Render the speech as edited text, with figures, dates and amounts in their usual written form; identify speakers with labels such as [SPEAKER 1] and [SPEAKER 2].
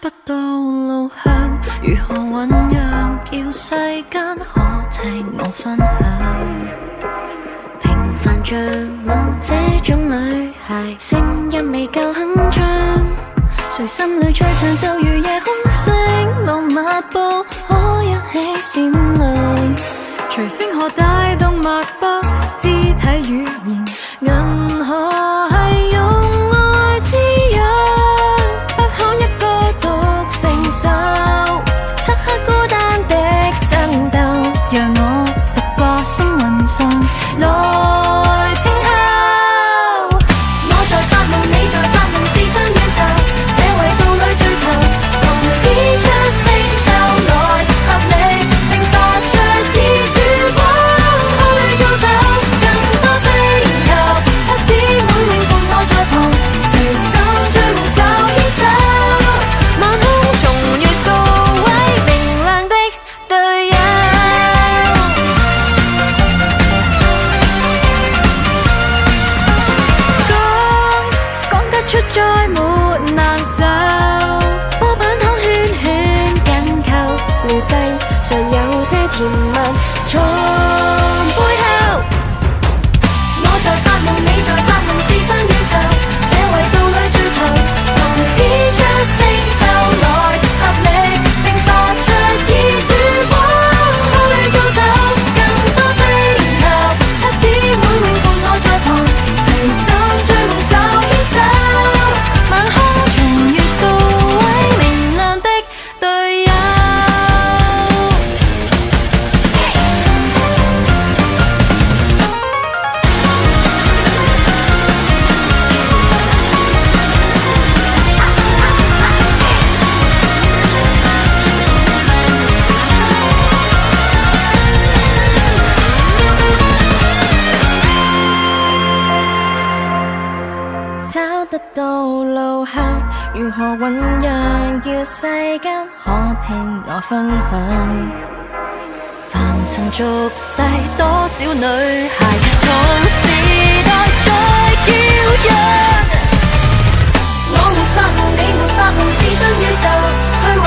[SPEAKER 1] 不到路向，如何醞釀，叫世間可替我分享。平凡像我這種女孩，聲音未夠鏗鏘，誰心裏璀璨就如夜空星浪漫步，可一起閃亮。
[SPEAKER 2] 隨星河帶動脈搏，肢體語言，
[SPEAKER 1] 銀河係用愛滋養，不可一個獨承受漆黑孤單的爭鬥，讓我獨個星雲上來聽候。我在發夢，你在發夢，置身宇宙，這維度裏追求，同編出星宿來合力，並發出熱與光去造就更多星球，七姊妹永伴我在旁，齊心追夢手牽手，晚空重遇數位明亮的隊友。講得出再沒難受，波板糖圈圈緊扣，亂世常有些甜蜜藏背後。我在發夢，你在發夢，置身宇宙，這維度裏追求，同編出星宿來合力，並發出熱與光去造就更多星球，七姊妹永伴我在旁，齊心追夢手牽手，晚空重遇數位明亮的隊友。找得到路向，如何醞釀，叫世間可聽我分享。凡塵俗世，多少女孩同時代在叫嚷。我沒發夢，你沒發夢，置身宇宙，去為